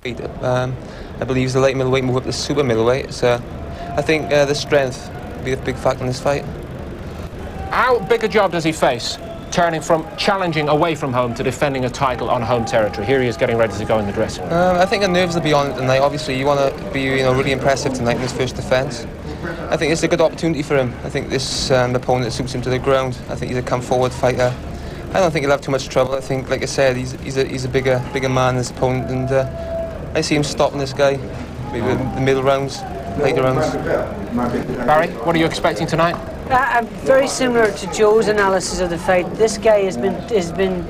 I believe the light middleweight move up to super middleweight. So I think the strength will be a big factor in this fight. How big a job does he face, turning from challenging away from home to defending a title on home territory? Here he is getting ready to go in the dressing room. I think the nerves will be on it tonight. Obviously, you want to be really impressive tonight in his first defence. I think it's a good opportunity for him. I think this opponent suits him to the ground. I think he's a come-forward fighter. I don't think he'll have too much trouble. I think, like I said, he's a bigger man than his opponent, and I see him stopping this guy, maybe the middle rounds, later rounds. Barry, what are you expecting tonight? Very similar to Joe's analysis of the fight. This guy has been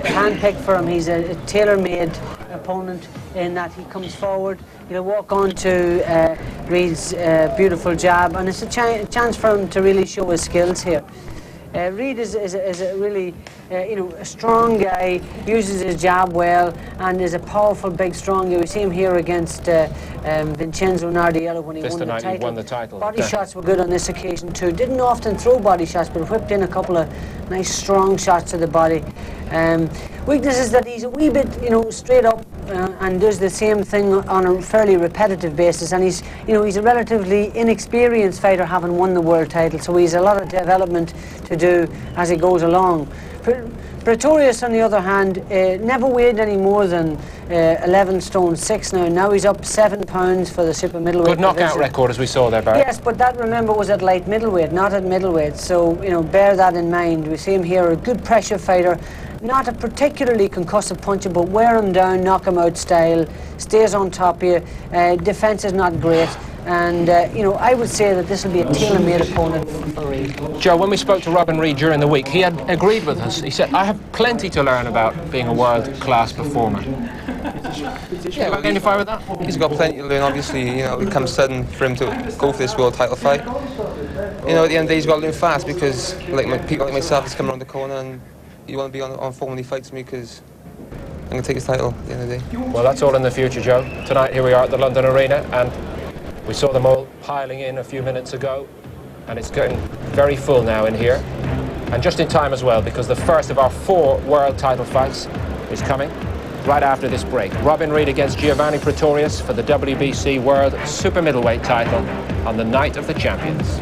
hand-picked for him. He's a tailor-made opponent in that he comes forward. He'll walk on to Reid's beautiful jab, and it's a chance for him to really show his skills here. Reid is a really, a strong guy, uses his jab well, and is a powerful, big, strong guy. We see him here against Vincenzo Nardiello when he won the title. Body shots were good on this occasion too. Didn't often throw body shots, but whipped in a couple of nice, strong shots to the body. Weakness is that he's a wee bit, straight up and does the same thing on a fairly repetitive basis. And he's a relatively inexperienced fighter, having won the world title, so he's a lot of development to do as he goes along. Pretorious, on the other hand, never weighed any more than 11 stone 6 now. Now he's up 7 pounds for the super middleweight. Good knockout record, as we saw there, Barry. Yes, but that, remember, was at light middleweight, not at middleweight. So, bear that in mind. We see him here, a good pressure fighter, not a particularly concussive puncher, but wear him down, knock him out style, stays on top of you. Defense is not great. And, I would say that this will be a tailor-made opponent for Reid. Joe, when we spoke to Robin Reid during the week, he had agreed with us. He said, I have plenty to learn about being a world-class performer. Yeah, identify with that? He's got plenty to learn, obviously. It comes sudden for him to go for this world title fight. At the end of the day, he's got to learn fast, because people like myself is coming around the corner, and you want to be on form when he fights me, because I'm going to take his title at the end of the day. Well, that's all in the future, Joe. Tonight, here we are at the London Arena, and we saw them all piling in a few minutes ago, and it's getting very full now in here. And just in time as well, because the first of our 4 world title fights is coming right after this break. Robin Reid against Giovanne Pretorious for the W.B.C World Super Middleweight title on the night of the champions.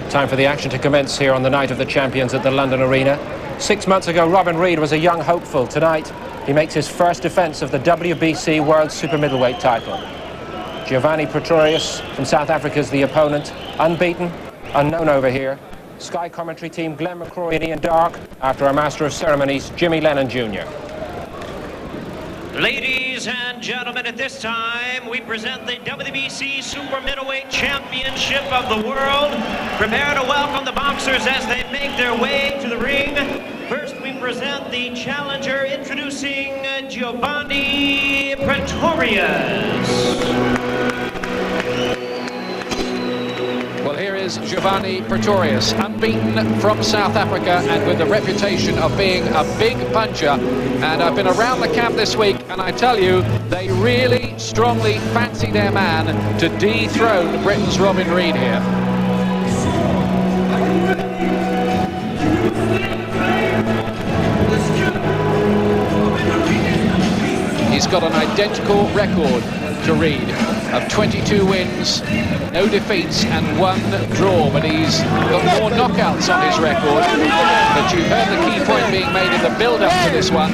Time for the action to commence here on the night of the champions at the London Arena. 6 months ago, Robin Reid was a young hopeful. Tonight, he makes his first defence of the W.B.C World Super Middleweight title. Giovanne Pretorious from South Africa is the opponent. Unbeaten, unknown over here. Sky commentary team Glenn McCrory and Ian Dark, after our Master of Ceremonies, Jimmy Lennon Jr. Ladies and gentlemen, at this time, we present the W.B.C Super Middleweight Championship of the World. Prepare to welcome the boxers as they make their way to the ring. First, we present the challenger, introducing Giovanne Pretorious. Well, here is Giovanne Pretorious, unbeaten from South Africa and with the reputation of being a big puncher. And I've been around the camp this week, and I tell you, they really strongly fancy their man to dethrone Britain's Robin Reid here. He's got an identical record to Reid of 22 wins, no defeats and 1 draw, but he's got more knockouts on his record. But you heard the key point being made in the build-up to this one,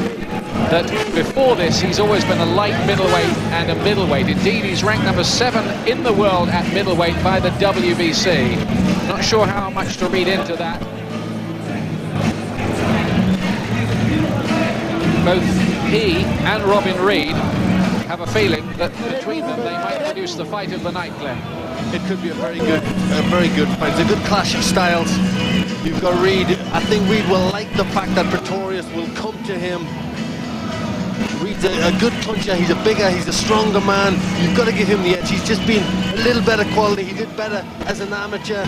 that before this he's always been a light middleweight and a middleweight. Indeed, he's ranked number 7 in the world at middleweight by the W.B.C. Not sure how much to read into that. Both he and Robin Reid have a feeling that between them they might produce the fight of the night, Glenn. It could be a very good fight. It's a good clash of styles. You've got Reid. I think Reid will like the fact that Pretorious will come to him. Reid's a good puncher. He's a stronger man. You've got to give him the edge. He's just been a little better quality. He did better as an amateur.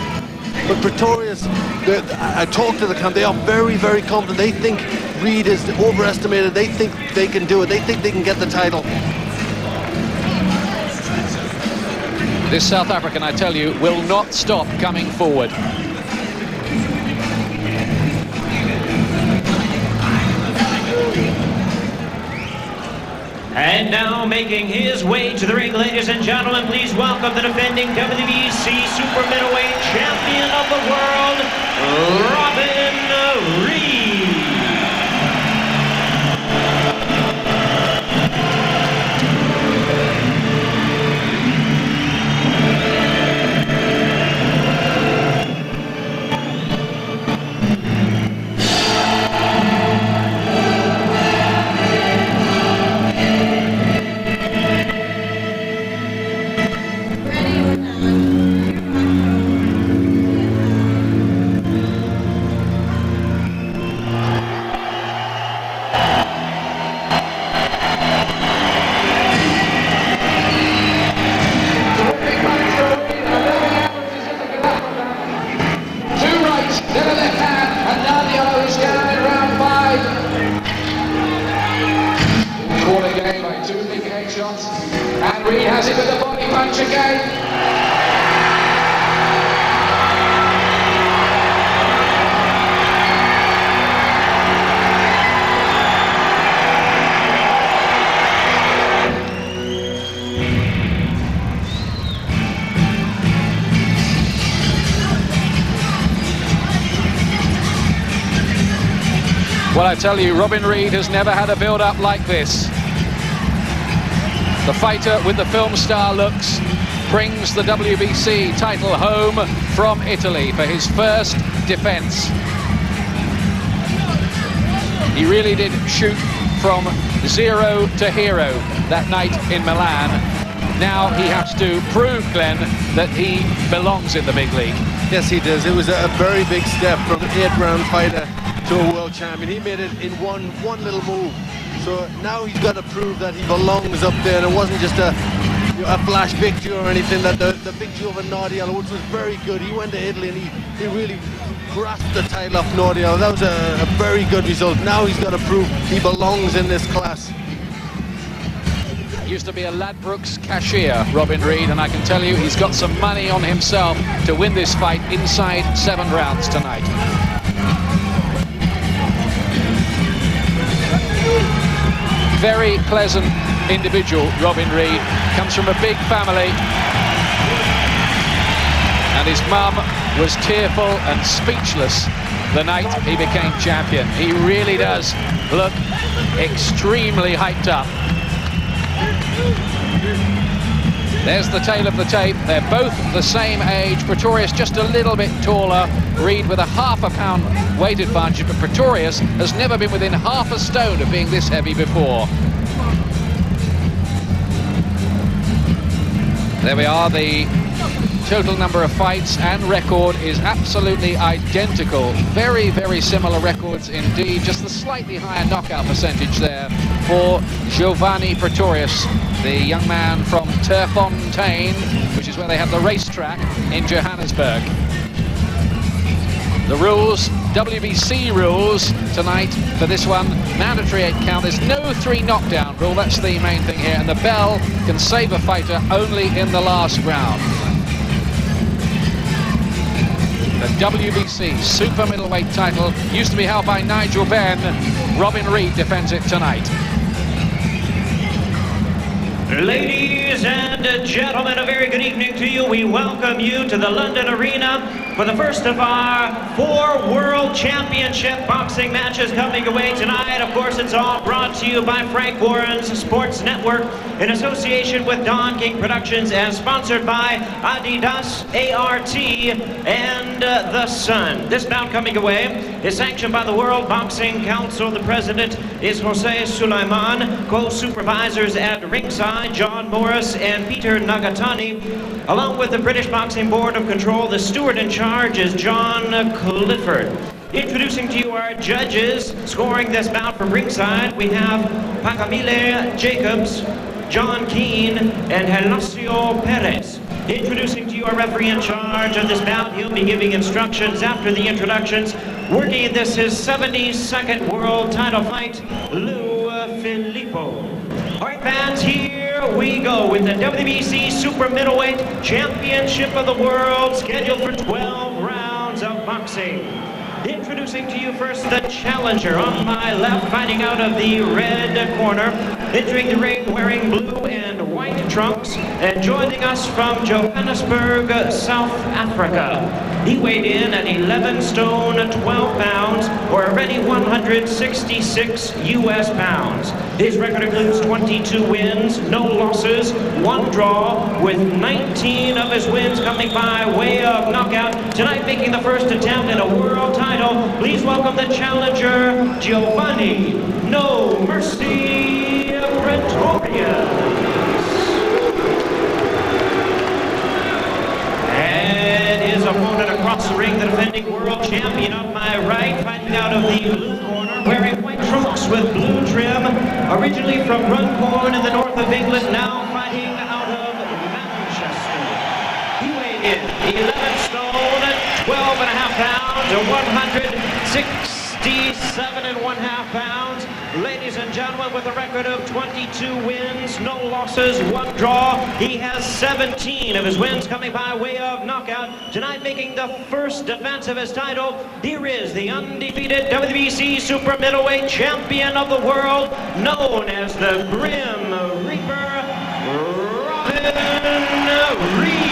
But Pretorious, I talked to the camp, they are very, very confident. They think Reid is overestimated. They think they can do it. They think they can get the title. This South African, I tell you, will not stop coming forward. And now making his way to the ring, ladies and gentlemen, please welcome the defending W.B.C super middleweight champion of the world, Giovanne Reid. And Reid has it with the body punch again. Well, I tell you, Robin Reid has never had a build-up like this. The fighter with the film star looks brings the WBC title home from Italy for his first defense. He really did shoot from zero to hero that night in Milan. Now he has to prove, Glenn, that he belongs in the big league. Yes, he does. It was a very big step from an 8-round fighter to a world champion. He made it in one little move. So now he's got to prove that he belongs up there, and it wasn't just a flash victory or anything. That the victory over Nardiello, which was very good. He went to Italy and he really grasped the title off Nardiello. That was a very good result. Now he's got to prove he belongs in this class. He used to be a Ladbrokes cashier, Robin Reid, and I can tell you he's got some money on himself to win this fight inside 7 rounds tonight. Very pleasant individual, Robin Reid. Comes from a big family. And his mum was tearful and speechless the night he became champion. He really does look extremely hyped up. There's the tail of the tape. They're both the same age. Pretorious just a little bit taller. Reid with a ½ a pound weight advantage, but Pretorious has never been within ½ a stone of being this heavy before. There we are. The total number of fights and record is absolutely identical. Very, very similar records indeed. Just the slightly higher knockout percentage there for Giovanne Pretorious, the young man from Terfontaine, which is where they have the racetrack in Johannesburg. The rules, WBC rules tonight for this one, mandatory 8 count. There's no 3 knockdown rule, that's the main thing here, and the bell can save a fighter only in the last round. The WBC super middleweight title used to be held by Nigel Benn. Robin Reid defends it tonight. Ladies and gentlemen, a very good evening to you. We welcome you to the London Arena for the first of our 4 World Championship boxing matches coming away tonight. Of course, it's all brought to you by Frank Warren's Sports Network in association with Don King Productions and sponsored by Adidas, ART, and The Sun. This bout coming away is sanctioned by the World Boxing Council. The president is Jose Sulaiman. Co-supervisors at ringside, John Morris and Peter Nagatani. Along with the British Boxing Board of Control, the steward in charge is John Clifford. Introducing to you our judges scoring this bout from ringside, we have Pacamile Jacobs, John Keane, and Helacio Perez. Introducing to you our referee in charge of this bout. He'll be giving instructions after the introductions. Working in this his 72nd world title fight, Lou Filippo. All right, fans, here we go with the W.B.C. Super Middleweight Championship of the World, scheduled for 12 rounds of boxing. Introducing to you first the challenger on my left, fighting out of the red corner, entering the ring wearing blue and white trunks, and joining us from Johannesburg, South Africa. He weighed in at 11 stone 12 pounds, or already 166 US pounds. His record includes 22 wins, no losses, 1 draw, with 19 of his wins coming by way of knockout. Tonight making the first attempt at a world title, please welcome the challenger, Giovanne No Mercy Pretorious. And his opponent across the ring, the defending world champion on my right, fighting out of the blue corner, wearing white trunks with blue trim, originally from Runcorn in the north of England, now fighting out of Manchester. He weighed in 11 stone, 12 and a half pounds, or 167 and 1/2 pounds. Ladies and gentlemen, with a record of 22 wins, no losses, 1 draw. He has 17 of his wins coming by way of knockout. Tonight making the first defense of his title, here is the undefeated W.B.C. Super Middleweight Champion of the world, known as the Grim Reaper, Robin Reid.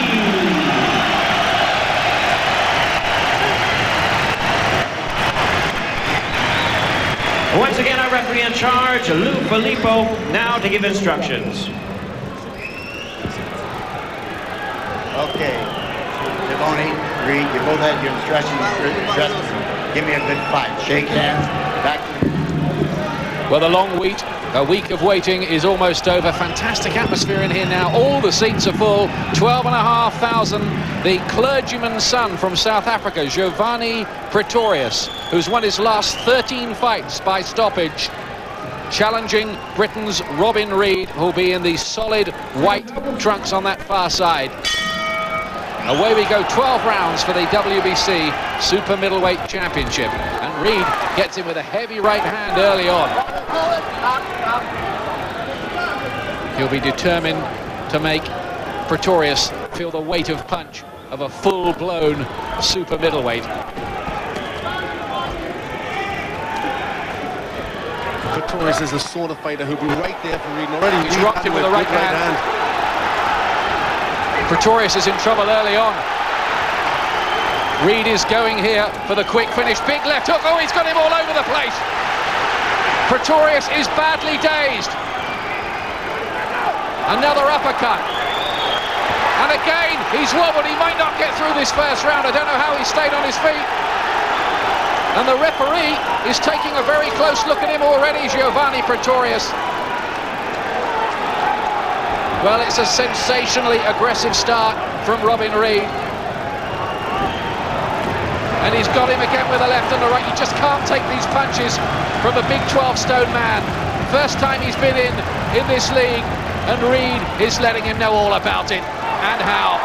Once again, our referee in charge, Lou Filippo, now to give instructions. Okay, Giovanne, Reid, you both had your instructions. Give me a good fight. Shake hands, back. Well, the long week, a week of waiting is almost over. Fantastic atmosphere in here now. All the seats are full. 12,500. The clergyman's son from South Africa, Giovanne Pretorious, who's won his last 13 fights by stoppage, challenging Britain's Robin Reid, who'll be in the solid white trunks on that far side. Away we go, 12 rounds for the WBC Super Middleweight Championship. And Reid gets him with a heavy right hand early on. He'll be determined to make Pretorious feel the weight of punch of a full-blown super middleweight. Pretorious is the sort of fighter who'll be right there for Reid. Already he's rocked him with the right hand. Pretorious is in trouble early on. Reid is going here for the quick finish. Big left hook. Oh, he's got him all over the place. Pretorious is badly dazed. Another uppercut. And again, he's wobbled. He might not get through this first round. I don't know how he stayed on his feet. And the referee is taking a very close look at him already, Giovanne Pretorious. Well, it's a sensationally aggressive start from Robin Reid. And he's got him again with the left and the right. You just can't take these punches from a big 12-stone man. First time he's been in this league, and Reid is letting him know all about it and how.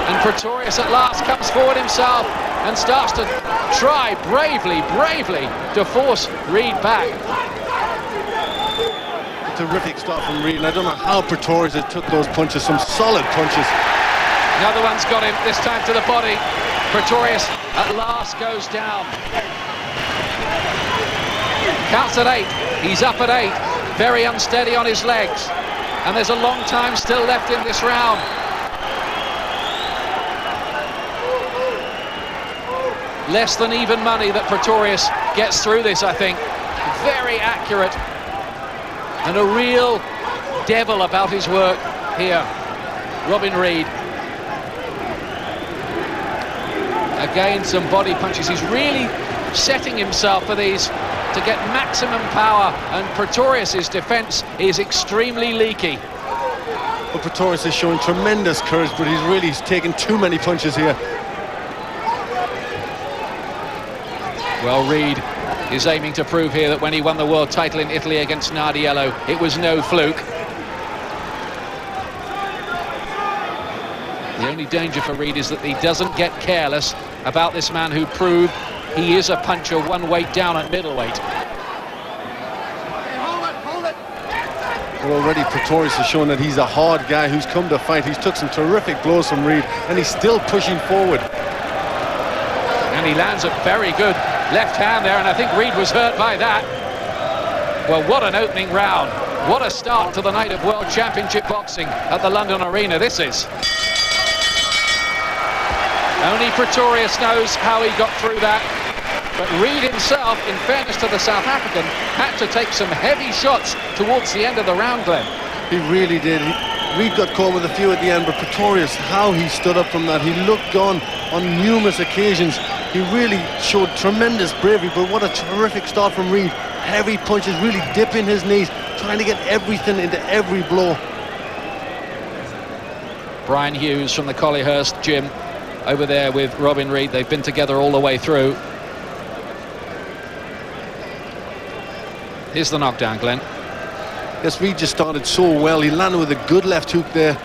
And Pretorious at last comes forward himself and starts to try bravely to force Reid back. Terrific start from Reid, and I don't know how Pretorious took those punches, some solid punches. Another one's got him, this time to the body. Pretorious at last goes down. Counts at 8, he's up at 8, very unsteady on his legs. And there's a long time still left in this round. Less than even money that Pretorious gets through this, I think. Very accurate. And a real devil about his work here, Robin Reid. Again, some body punches. He's really setting himself for these to get maximum power, and Pretorious' defense is extremely leaky. But Pretorious is showing tremendous courage, but he's taken too many punches here. Well, Reid is aiming to prove here that when he won the world title in Italy against Nardiello, it was no fluke. The only danger for Reid is that he doesn't get careless about this man who proved he is a puncher one weight down at middleweight. Well, already Pretorious has shown that he's a hard guy who's come to fight. He's took some terrific blows from Reid, and he's still pushing forward. And he lands a very good left hand there, and I think Reid was hurt by that. Well, what an opening round. What a start to the night of World Championship Boxing at the London Arena this is. Only Pretorious knows how he got through that. But Reid himself, in fairness to the South African, had to take some heavy shots towards the end of the round, Glenn. He really did. Reid got caught with a few at the end, but Pretorious, how he stood up from that. He looked on numerous occasions. He really showed tremendous bravery, but what a terrific start from Reid. Heavy punches, really dipping his knees, trying to get everything into every blow. Brian Hughes from the Collyhurst gym over there with Robin Reid. They've been together all the way through. Here's the knockdown, Glenn. Yes, Reid just started so well. He landed with a good left hook there.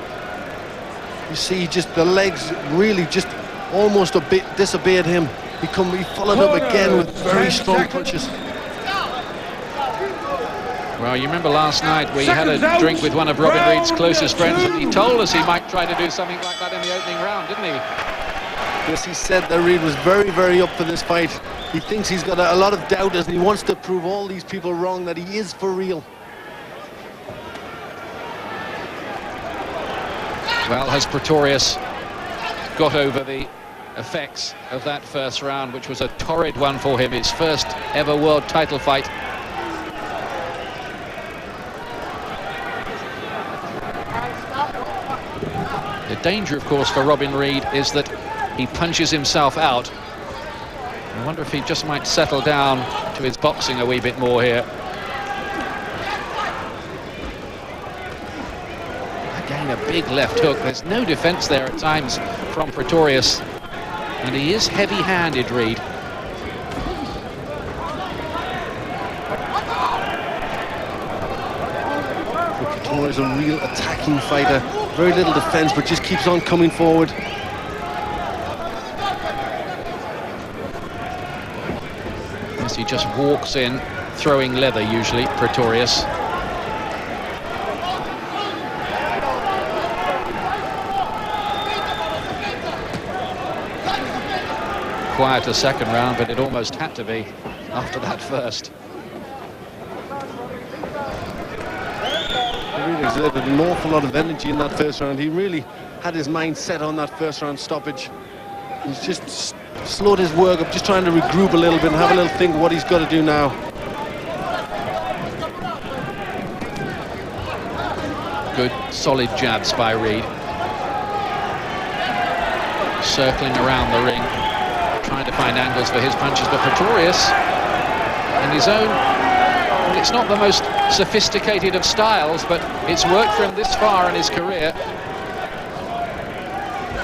You see, just the legs really just almost a bit disobeyed him. He followed up again with very strong punches. Well, you remember last night we had a drink with one of Robin Reid's closest friends, and he told us he might try to do something like that in the opening round, didn't he? Yes, he said that Reid was very, very up for this fight. He thinks he's got a lot of doubters, and he wants to prove all these people wrong, that he is for real. Well, has Pretorious got over the effects of that first round, which was a torrid one for him, his first ever world title fight. The danger, of course, for Robin Reid is that he punches himself out. I wonder if he just might settle down to his boxing a wee bit more here. Again, a big left hook. There's no defense there at times from Pretorious. And he is heavy-handed, Reid. Pretorious is a real attacking fighter. Very little defense, but just keeps on coming forward. Yes, he just walks in, throwing leather usually, Pretorious. Quieter second round, but it almost had to be after that first. He really exerted an awful lot of energy in that first round. He really had his mind set on that first round stoppage. He's just slowed his work up, just trying to regroup a little bit and have a little think of what he's got to do now. Good, solid jabs by Reid. Circling around the ring, trying to find angles for his punches, but Pretorious, in his own, well, it's not the most sophisticated of styles, but it's worked for him this far in his career.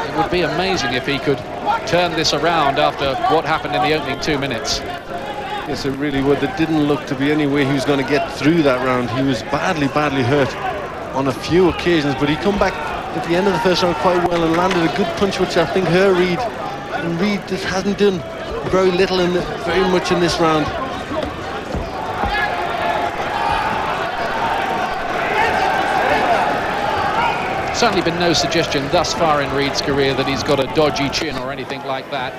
It would be amazing if he could turn this around after what happened in the opening 2 minutes. Yes, it really would. There didn't look to be any way he was going to get through that round. He was badly hurt on a few occasions, but he come back at the end of the first round quite well and landed a good punch, which I think hurt Reid. And Reid just hasn't done very little very much in this round. Certainly been no suggestion thus far in Reid's career that he's got a dodgy chin or anything like that.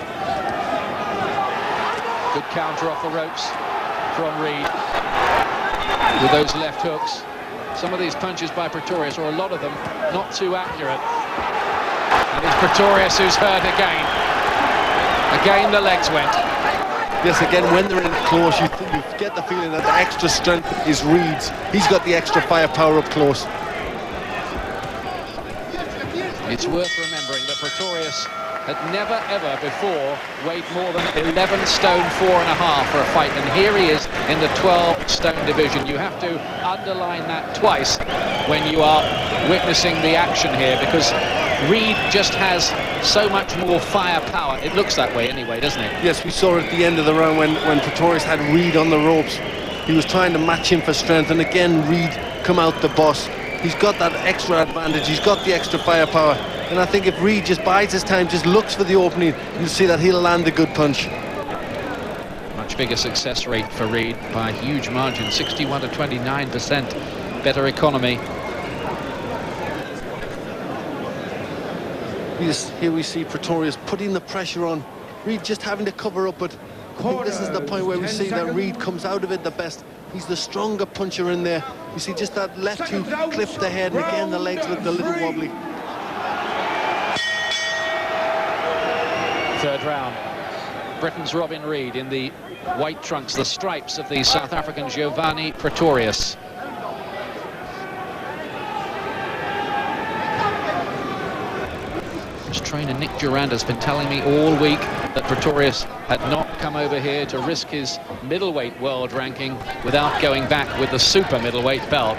Good counter off the ropes from Reid with those left hooks. Some of these punches by Pretorious, or a lot of them, not too accurate. And it's Pretorious who's hurt again. Again the legs went. Yes, again, when they're in close, you get the feeling that the extra strength is Reid's. He's got the extra firepower up close. It's worth remembering that Pretorious had never ever before weighed more than 11 stone 4.5 for a fight, and here he is in the 12 stone division. You have to underline that twice when you are witnessing the action here, because Reid just has so much more firepower. It looks that way anyway, doesn't it? Yes, we saw at the end of the round when Pretorious had Reid on the ropes. He was trying to match him for strength, and again Reid come out the boss. he's got that extra advantage, he's got the extra firepower, and I think if Reid just bides his time, just looks for the opening, you'll see that he'll land a good punch. Much bigger success rate for Reid by a huge margin, 61 to 29%, better economy. Here we see Pretorious putting the pressure on, Reid just having to cover up, but I think this is the point where we see that Reid comes out of it the best. He's the stronger puncher in there. You see just that left hook clip the head, and again the legs look a little wobbly. Third round. Britain's Robin Reid in the white trunks, the stripes of the South African Giovanne Pretorious. His trainer Nick Durand has been telling me all week that Pretorious had not come over here to risk his middleweight world ranking without going back with the super middleweight belt.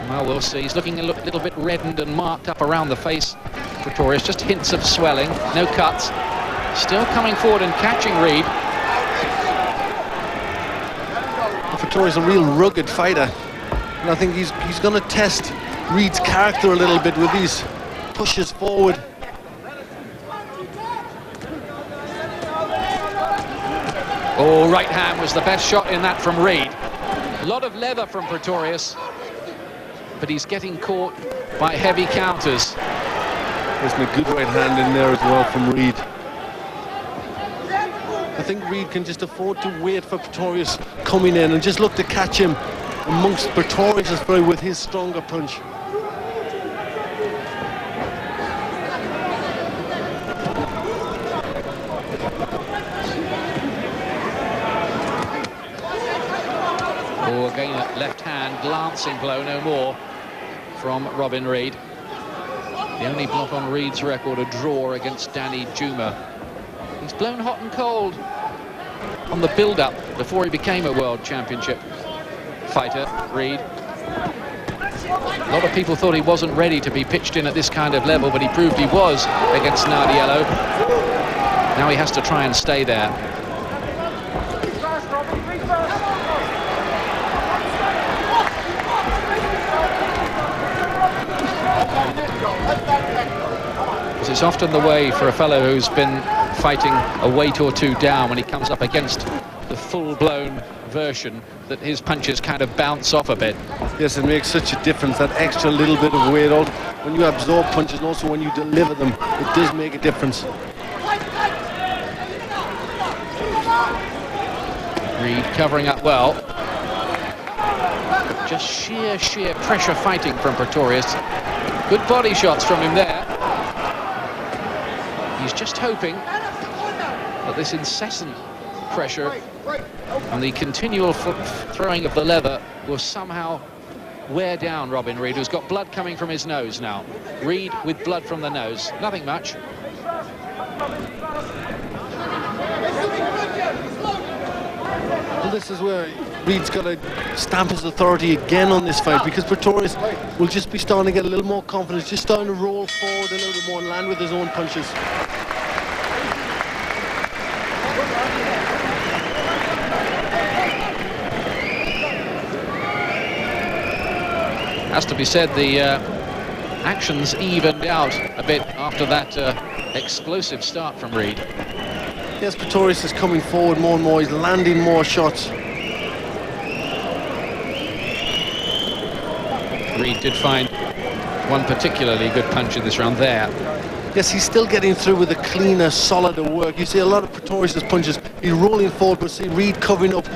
Well, we'll see. He's looking a little bit reddened and marked up around the face. Pretorious, just hints of swelling, no cuts. Still coming forward and catching Reid. Pretorious is a real rugged fighter, and I think he's going to test Reid's character a little bit with these pushes forward. Oh, right hand was the best shot in that from Reid. A lot of leather from Pretorious, but he's getting caught by heavy counters. There's a good right hand in there as well from Reid. I think Reid can just afford to wait for Pretorious coming in and just look to catch him amongst Pretorious with his stronger punch. Oh, again, a left hand glancing blow, no more, from Robin Reid. The only blot on Reid's record, a draw against Danny Juma. He's blown hot and cold on the build-up before he became a world championship fighter, Reid. A lot of people thought he wasn't ready to be pitched in at this kind of level, but he proved he was against Nardiello. Now he has to try and stay there. It's often the way for a fellow who's been fighting a weight or two down when he comes up against the full-blown version that his punches kind of bounce off a bit. Yes, it makes such a difference, that extra little bit of weight. When you absorb punches and also when you deliver them, it does make a difference. Reid covering up well. Just sheer pressure fighting from Pretorious. Good body shots from him there. He's just hoping that this incessant pressure and the continual throwing of the leather will somehow wear down Robin Reid, who's got blood coming from his nose now. Reid with blood from the nose. Nothing much. Well, this is where Reid's got to stamp his authority again on this fight, because Pretorious will just be starting to get a little more confidence, just starting to roll forward a little bit more and land with his own punches. Has to be said, the actions evened out a bit after that explosive start from Reid. Yes, Pretorious is coming forward more and more, he's landing more shots. Reid did find one particularly good punch in this round there. Yes, he's still getting through with a cleaner, solider work. You see a lot of Pretorious' punches, he's rolling forward, but see Reid covering up.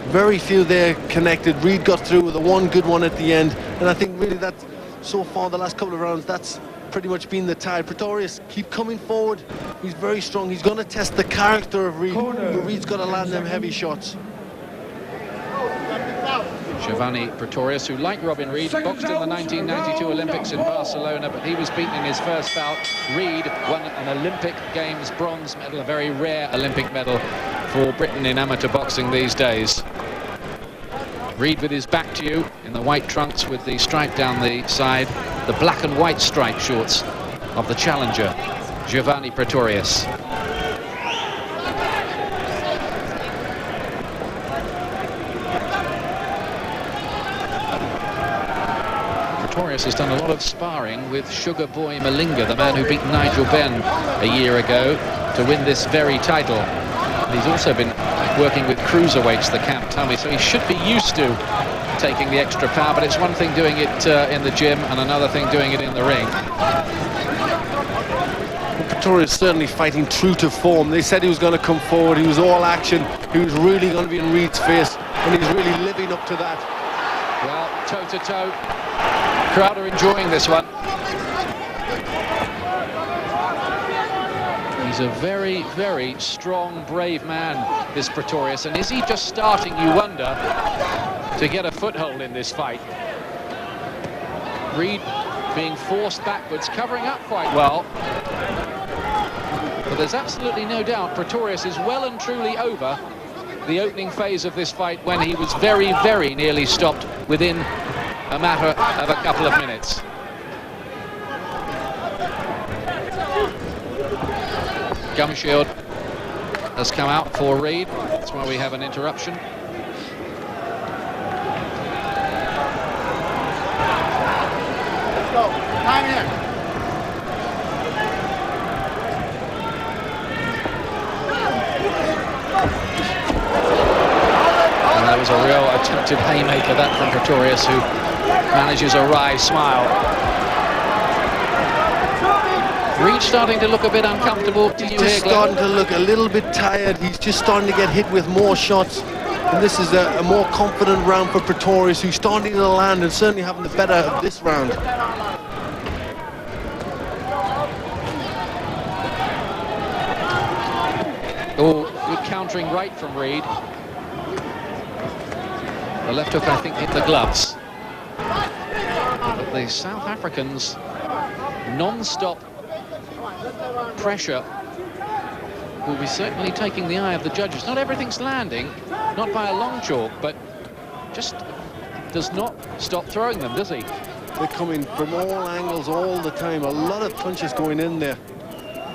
Very few there connected. Reid got through with a one good one at the end, and I think really that so far the last couple of rounds, that's pretty much been the tide. Pretorious keep coming forward, he's very strong, he's going to test the character of Reid, but Reid's got to land them heavy shots. Giovanne Pretorious, who like Robin Reid, boxed in the 1992 Olympics in Barcelona, but he was beaten in his first bout. Reid won an Olympic Games bronze medal, a very rare Olympic medal for Britain in amateur boxing these days. Reid with his back to you in the white trunks with the stripe down the side, the black and white stripe shorts of the challenger, Giovanne Pretorious. Pretorious has done a lot of sparring with Sugar Boy Malinga, the man who beat Nigel Benn a year ago to win this very title. And he's also been working with cruiserweights, the camp tell me, so he should be used to taking the extra power, but it's one thing doing it in the gym and another thing doing it in the ring. Pretorious certainly fighting true to form. They said he was going to come forward, he was all action, he was really going to be in Reid's face, and he's really living up to that. Well, toe-to-toe, crowd are enjoying this one. He's a very, very strong, brave man, this Pretorious, and is he just starting, you wonder, to get a foothold in this fight? Reid being forced backwards, covering up quite well. But there's absolutely no doubt Pretorious is well and truly over the opening phase of this fight when he was very, very nearly stopped within a matter of a couple of minutes. Gum shield has come out for Reid. That's why we have an interruption. Let's go. Time in. And there was a real attempted haymaker, that from Pretorious, who manages a wry smile. Reid starting to look a bit uncomfortable. He's just starting to look a little bit tired. He's just starting to get hit with more shots. And this is a more confident round for Pretorious, who's starting to land and certainly having the better of this round. Oh, good countering right from Reid. The left hook, I think, hit the gloves. But the South Africans non-stop pressure will be certainly taking the eye of the judges. Not everything's landing, not by a long chalk, but just does not stop throwing them, does he? They're coming from all angles all the time. A lot of punches going in there.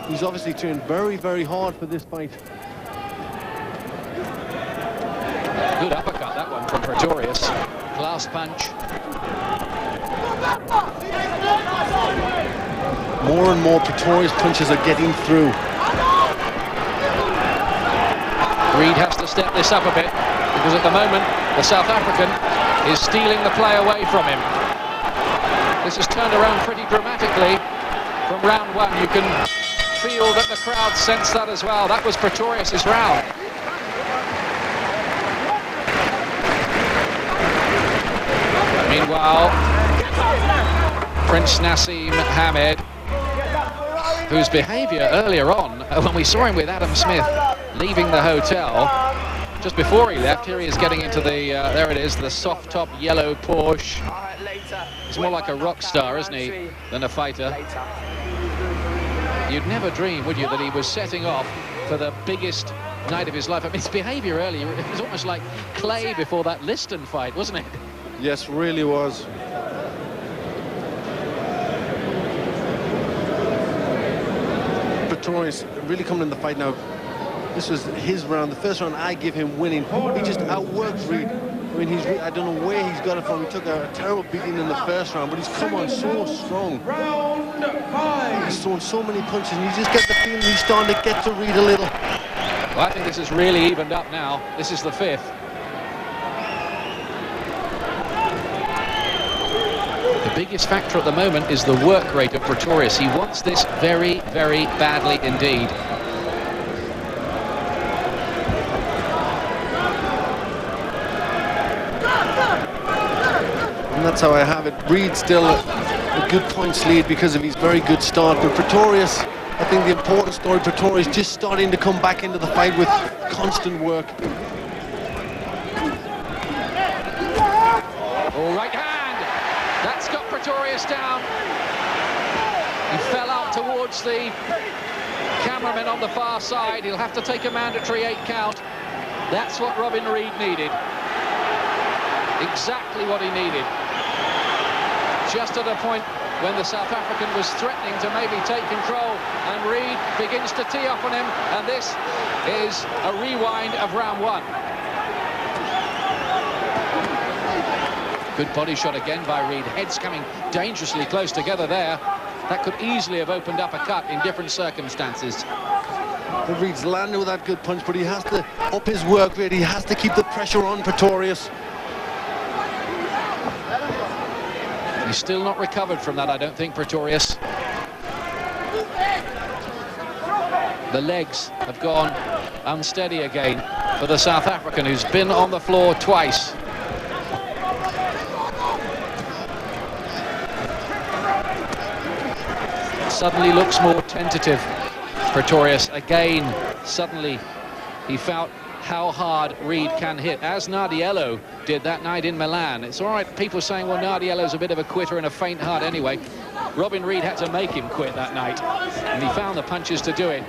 He's obviously trained very, very hard for this fight. Good uppercut, that one from Pretorious. Class punch. More and more Pretorious punches are getting through. Reid has to step this up a bit, because at the moment the South African is stealing the play away from him. This has turned around pretty dramatically from round one. You can feel that the crowd sense that as well. That was Pretorious' round. Meanwhile, Prince Nassim Hamed, whose behaviour earlier on, when we saw him with Adam Smith leaving the hotel, just before he left, here he is getting into the, there it is, the soft top yellow Porsche. He's more like a rock star, isn't he, than a fighter. You'd never dream, would you, that he was setting off for the biggest night of his life. I mean, his behaviour earlier, it was almost like Clay before that Liston fight, wasn't it? Yes, really was. Pretorious really coming in the fight now. This was his round. The first round I give him winning. He just outworked Reid. I mean, I don't know where he's got it from. He took a terrible beating in the first round, but he's come on so strong. He's thrown so many punches, and you just get the feeling he's starting to get to Reid a little. Well, I think this is really evened up now. This is the fifth. The biggest factor at the moment is the work rate of Pretorious. He wants this very, very badly indeed. And that's how I have it. Reid still a good points lead because of his very good start. But Pretorious, I think the important story, Pretorious just starting to come back into the fight with constant work. Oh, right hand. That's got Pretorious down. He fell out towards the cameraman on the far side. He'll have to take a mandatory 8 count. That's what Robin Reid needed. Exactly what he needed. Just at a point when the South African was threatening to maybe take control, and Reid begins to tee up on him, and this is a rewind of round one. Good body shot again by Reid. Heads coming dangerously close together there. That could easily have opened up a cut in different circumstances. Reid's landed with that good punch, but he has to up his work rate. He has to keep the pressure on Pretorious. He's still not recovered from that, I don't think, Pretorious. The legs have gone unsteady again for the South African, who's been on the floor twice. Suddenly looks more tentative. Pretorious again, suddenly he felt how hard Reid can hit, as Nardiello did that night in Milan. It's all right, people saying, well, Nardiello's a bit of a quitter and a faint heart anyway. Robin Reid had to make him quit that night, and he found the punches to do it.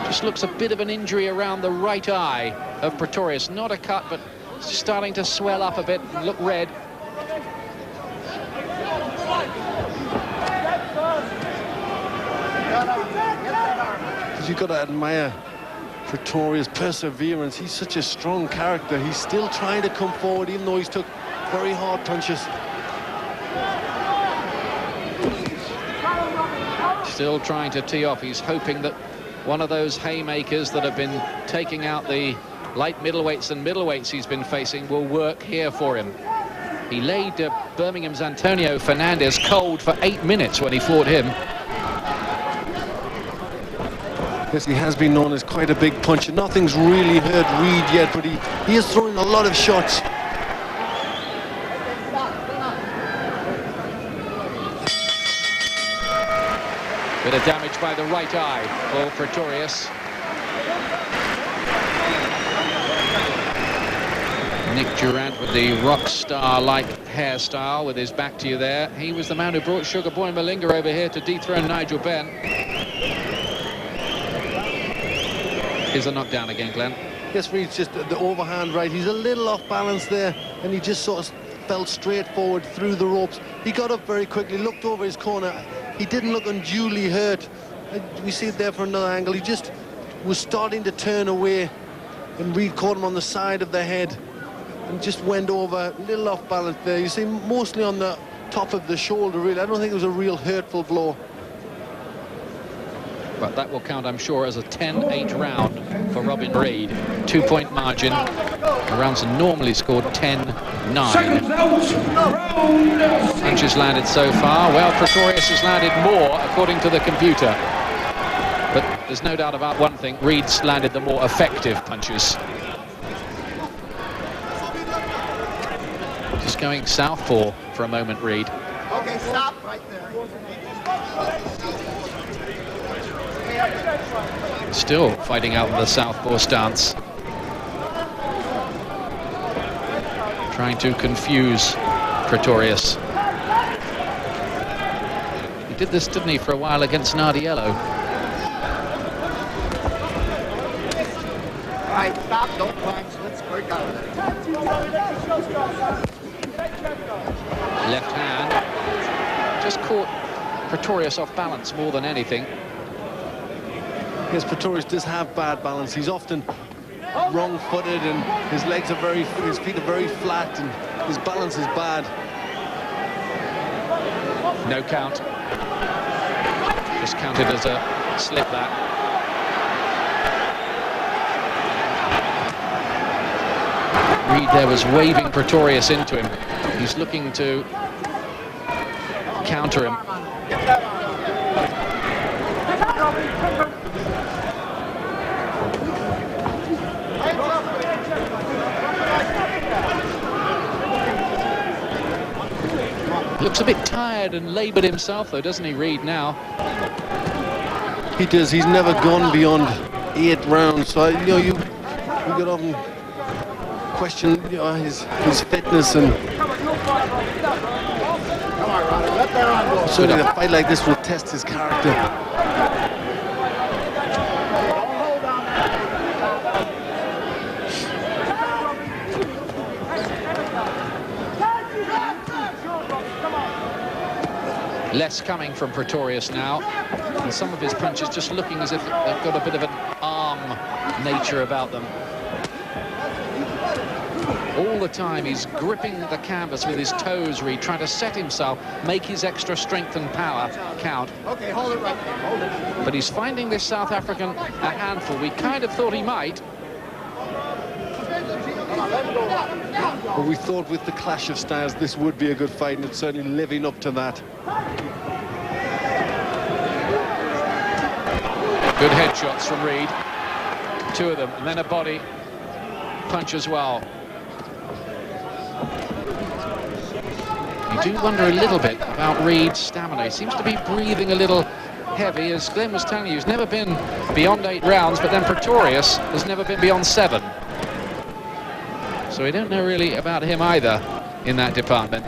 Just looks a bit of an injury around the right eye of Pretorious. Not a cut, but starting to swell up a bit and look red. You've got to admire Pretorious' perseverance. He's such a strong character. He's still trying to come forward, even though he's took very hard punches. Still trying to tee off. He's hoping that one of those haymakers that have been taking out the light middleweights and middleweights he's been facing will work here for him. He laid Birmingham's Antonio Fernandez cold for 8 minutes when he fought him. Yes, he has been known as quite a big puncher. Nothing's really hurt Reid yet, but he is throwing a lot of shots. Bit of damage by the right eye for Pretorious. Nick Durant with the rock star-like hairstyle with his back to you there. He was the man who brought Sugar Boy Malinga over here to dethrone Nigel Benn. Here's a knockdown again, Glenn. Yes, Reid's just the overhand right. He's a little off balance there, and he just sort of fell straight forward through the ropes. He got up very quickly, looked over his corner. He didn't look unduly hurt. We see it there from another angle. He just was starting to turn away, and Reid caught him on the side of the head and just went over, a little off balance there. You see, mostly on the top of the shoulder, really. I don't think it was a real hurtful blow. But that will count, I'm sure, as a 10-8 round for Robin Reid. 2-point margin. The rounds are normally scored 10-9. Punches landed so far. Well, Pretorious has landed more, according to the computer. But there's no doubt about one thing. Reid's landed the more effective punches. Just going southpaw for a moment, Reid. Okay, stop right there. Still fighting out in the southpaw stance. Trying to confuse Pretorious. He did this, didn't he, for a while against Nardiello. All right, stop, don't punch. Let's break out of there. Left hand. Just caught Pretorious off balance more than anything. Yes, Pretorious does have bad balance. He's often wrong-footed, and his feet are very flat, and his balance is bad. No count. Just counted as a slip that. Reid there was waving Pretorious into him. He's looking to counter him. Looks a bit tired and laboured himself, though, doesn't he, Reid, now? He does. He's never gone beyond 8 rounds. So, you could often question, his fitness, and certainly a fight like this will test his character. Less coming from Pretorious now, and some of his punches just looking as if they've got a bit of an arm nature about them. All the time he's gripping the canvas with his toes, Reid, trying to set himself, make his extra strength and power count. Okay, hold it right there. Hold it. But he's finding this South African a handful. We kind of thought he might. But we thought with the clash of styles this would be a good fight, and it's certainly living up to that. Good headshots from Reid. Two of them, and then a body punch as well. You do wonder a little bit about Reid's stamina. He seems to be breathing a little heavy. As Glenn was telling you, he's never been beyond 8 rounds, but then Pretorious has never been beyond 7. So we don't know really about him either in that department.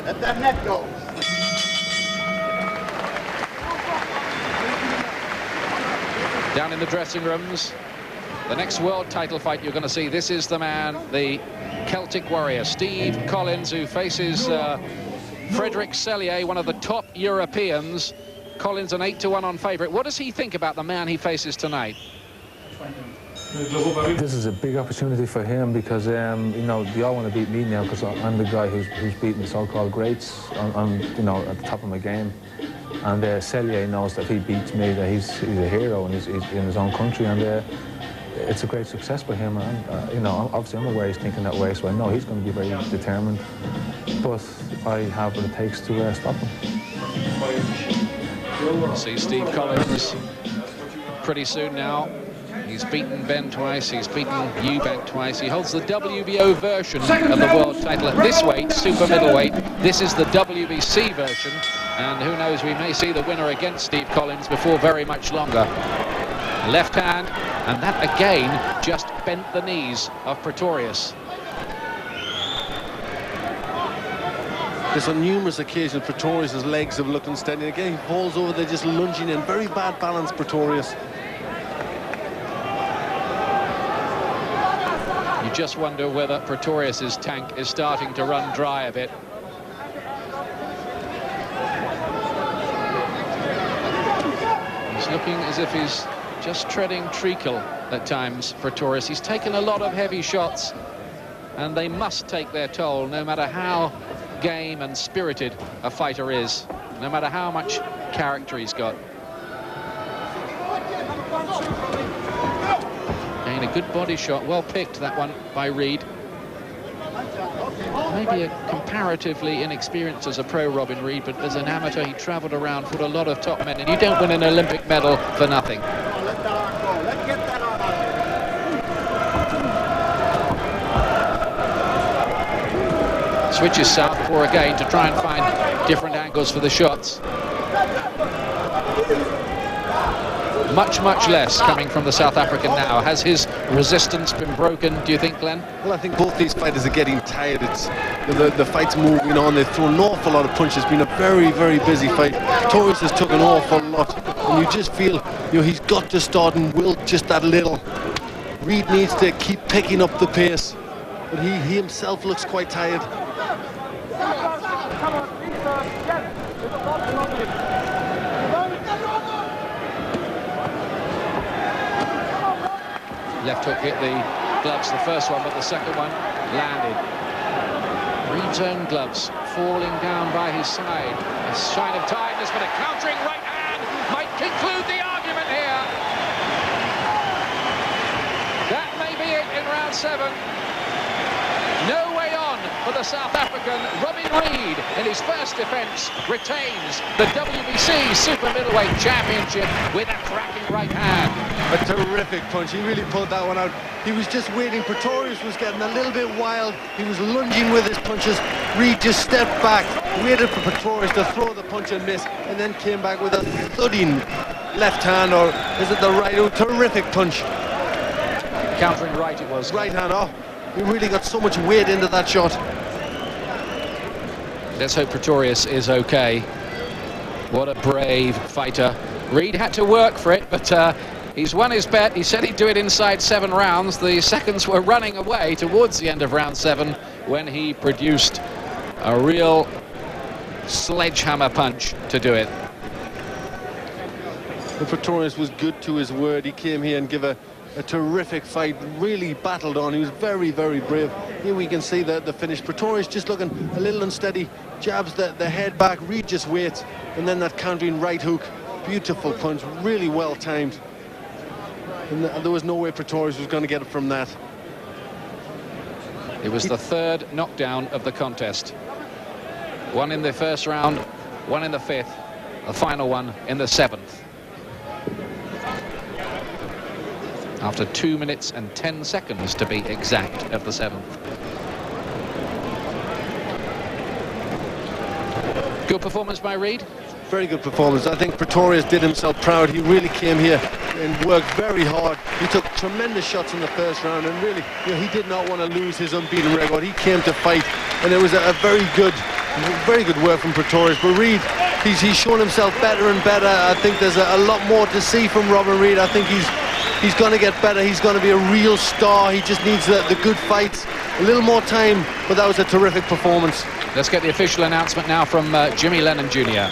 Let that net go. Down in the dressing rooms, the next world title fight you're going to see, this is the man, the Celtic warrior, Steve Collins, who faces Frederick Sellier, one of the top Europeans. Collins an 8-1 on favourite. What does he think about the man he faces tonight? This is a big opportunity for him because, you know, they all want to beat me now because I'm the guy who's beating the so-called greats. I'm, you know, at the top of my game. And Sellier knows that if he beats me, that he's a hero and he's in his own country, and it's a great success for him. And you know, obviously I'm aware he's thinking that way, so I know he's going to be very determined. But I have what it takes to stop him. See Steve Collins pretty soon now. He's beaten Ben twice, he's beaten Eubank twice. He holds the WBO version of the world title at this weight, super middleweight. This is the W.B.C version, and who knows, we may see the winner against Steve Collins before very much longer. Left hand, and that again just bent the knees of Pretorious. There's on numerous occasions Pretorious' legs have looked unsteady. Again, he falls over, they're just lunging in. Very bad balance, Pretorious. You just wonder whether Pretorious' tank is starting to run dry a bit. He's looking as if he's just treading treacle at times, Pretorious. He's taken a lot of heavy shots, and they must take their toll, no matter how game and spirited a fighter is, no matter how much character he's got. Again, a good body shot, well picked, that one by Reid. Maybe a comparatively inexperienced as a pro, Robin Reid, but as an amateur he travelled around, fought a lot of top men, and you don't win an Olympic medal for nothing. Let that arm go. Let's get that arm out. Switches southpaw again to try and find different angles for the shots. Much less coming from the South African now. Has his resistance been broken, do you think, Glenn? Well, I think both these fighters are getting tired. It's the fight's moving on. They've thrown an awful lot of punches. It's been a very busy fight. Pretorious has took an awful lot, and you just feel, you know, he's got to start and will just that little. Reid needs to keep picking up the pace, but he himself looks quite tired. Left hook hit the gloves, the first one, but the second one landed. Reid's own gloves falling down by his side. A sign of tiredness, but a countering right hand might conclude the argument here. That may be it in round 7. No way on for the South African. Robin Reid, in his first defence, retains the W.B.C Super Middleweight Championship with a cracking right hand. A terrific punch. He really pulled that one out. He was just waiting. Pretorious was getting a little bit wild. He was lunging with his punches. Reid just stepped back, waited for Pretorious to throw the punch and miss, and then came back with a thudding left hand, or is it the right? Oh, terrific punch. Countering right it was. Right hand, oh. He really got so much weight into that shot. Let's hope Pretorious is okay. What a brave fighter. Reid had to work for it, but he's won his bet. He said he'd do it inside 7 rounds. The seconds were running away towards the end of round 7 when he produced a real sledgehammer punch to do it. But Pretorious was good to his word. He came here and gave a a terrific fight, really battled on. He was very, very brave. Here we can see the finish. Pretorious just looking a little unsteady, jabs the head back, Reid just waits, and then that countering right hook. Beautiful punch, really well timed. And there was no way Pretorious was going to get it from that. It was the third knockdown of the contest. One in the first round, one in the fifth, the final one in the seventh. After 2 minutes and 10 seconds to be exact of the seventh. Good performance by Reid. Very good performance. I think Pretorious did himself proud. He really came here and worked very hard. He took tremendous shots in the first round, and really, he did not want to lose his unbeaten record. He came to fight, and it was a very good work from Pretorious. But Reid, he's shown himself better and better. I think there's a lot more to see from Robin Reid. I think he's going to get better. He's going to be a real star. He just needs the good fights, a little more time, but that was a terrific performance. Let's get the official announcement now from Jimmy Lennon Jr.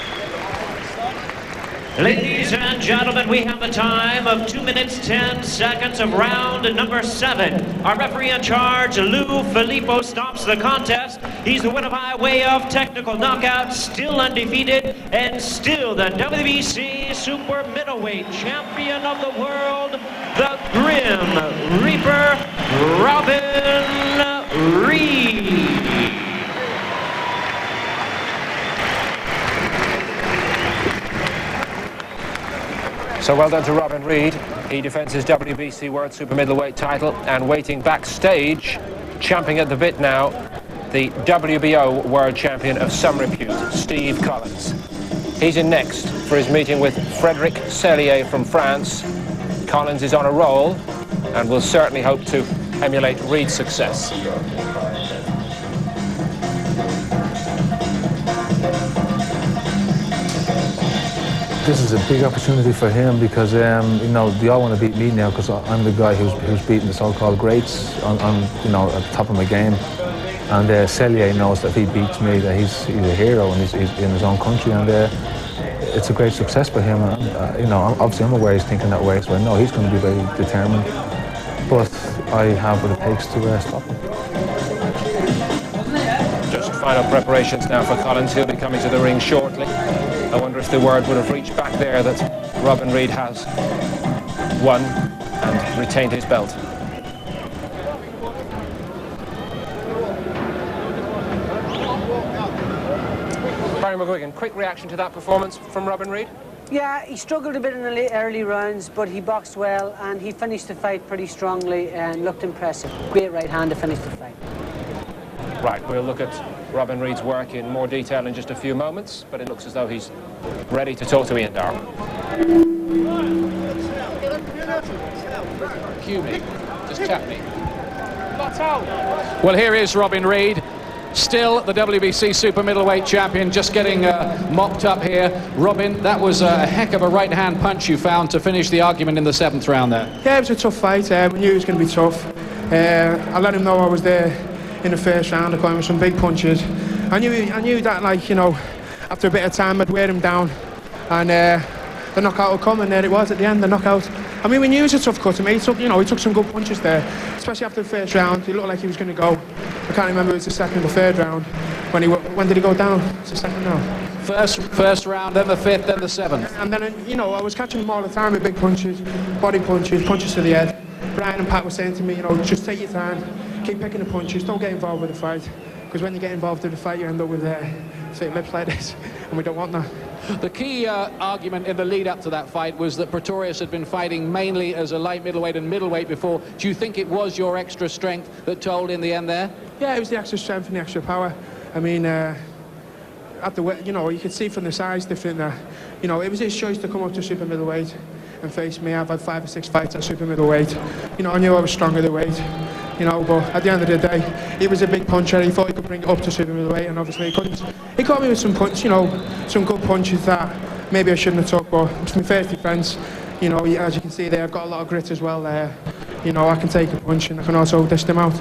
Ladies and gentlemen, we have a time of 2 minutes 10 seconds of round number 7. Our referee in charge, Lou Filippo, stops the contest. He's the winner by way of technical knockout, still undefeated, and still the W.B.C. super middleweight champion of the world, the Grim Reaper, Robin Reid. So well done to Robin Reid. He defends his WBC World Super Middleweight title, and waiting backstage, champing at the bit now, the WBO World Champion of some repute, Steve Collins. He's in next for his meeting with Frédéric Sellier from France. Collins is on a roll and will certainly hope to emulate Reid's success. This is a big opportunity for him because they all want to beat me now because I'm the guy who's beating the so-called greats on at the top of my game. And Sellier knows that if he beats me, that he's a hero and he's in his own country, and it's a great success for him. And, obviously I'm aware he's thinking that way, so I know he's going to be very determined. But I have what it takes to stop him. Just final preparations now for Collins. He'll be coming to the ring shortly. I wonder if the word would have reached back there that Robin Reid has won and retained his belt. Barry McGuigan, quick reaction to that performance from Robin Reid? Yeah, he struggled a bit in the early rounds, but he boxed well and he finished the fight pretty strongly and looked impressive. Great right hand to finish the fight. Right, we'll look at Robin Reid's work in more detail in just a few moments, but it looks as though he's ready to talk to Ian Darwin. Cue me, just tap me. Well, here is Robin Reid, still the WBC super middleweight champion, just getting mopped up here. Robin, that was a heck of a right-hand punch you found to finish the argument in the 7th round there. Yeah, it was a tough fight. We knew it was going to be tough. I let him know I was there in the first round. I got him with some big punches. I knew that, after a bit of time, I'd wear him down, and the knockout would come, and there it was at the end, the knockout. I mean, we knew it was a tough cut to me. He took some good punches there, especially after the first round. He looked like he was going to go. I can't remember if it was the second or third round. When did he go down? It's the second now. First round, then the 5th, then the 7th. And then, I was catching him all the time with big punches, body punches, punches to the head. Brian and Pat were saying to me, just take your time. Keep picking the punches, don't get involved with the fight, because when you get involved with the fight you end up with thick lips like this, and we don't want that. The key argument in the lead up to that fight was that Pretorious had been fighting mainly as a light middleweight and middleweight before. Do you think it was your extra strength that told in the end there? Yeah, it was the extra strength and the extra power. I mean, you could see from the size difference there. It was his choice to come up to super middleweight and face me. I've had 5 or 6 fights at super middleweight. I knew I was stronger the weight. But at the end of the day, he was a big puncher. He thought he could bring it up to super middleweight, and obviously he couldn't. He caught me with some some good punches that maybe I shouldn't have took, but it's my first defence. As you can see there, I've got a lot of grit as well there. I can take a punch and I can also dish them out.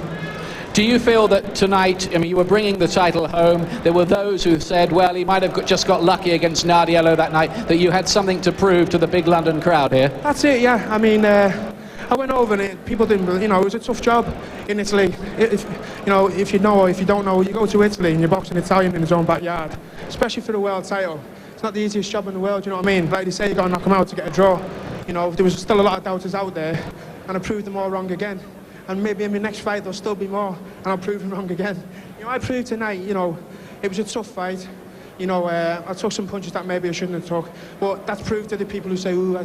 Do you feel that tonight, you were bringing the title home, there were those who said, well, he might have just got lucky against Nardiello that night, that you had something to prove to the big London crowd here? That's it, yeah. I mean, I went over and people didn't believe, it was a tough job in Italy. If you know or if you don't know, you go to Italy and you're boxing Italian in his own backyard, especially for the world title. It's not the easiest job in the world, you know what I mean? Like they say, you got to knock them out to get a draw. There was still a lot of doubters out there, and I proved them all wrong again. And maybe in my next fight there'll still be more, and I'll prove them wrong again. I proved tonight, it was a tough fight. I took some punches that maybe I shouldn't have took, but that's proved to the people who say, "Ooh,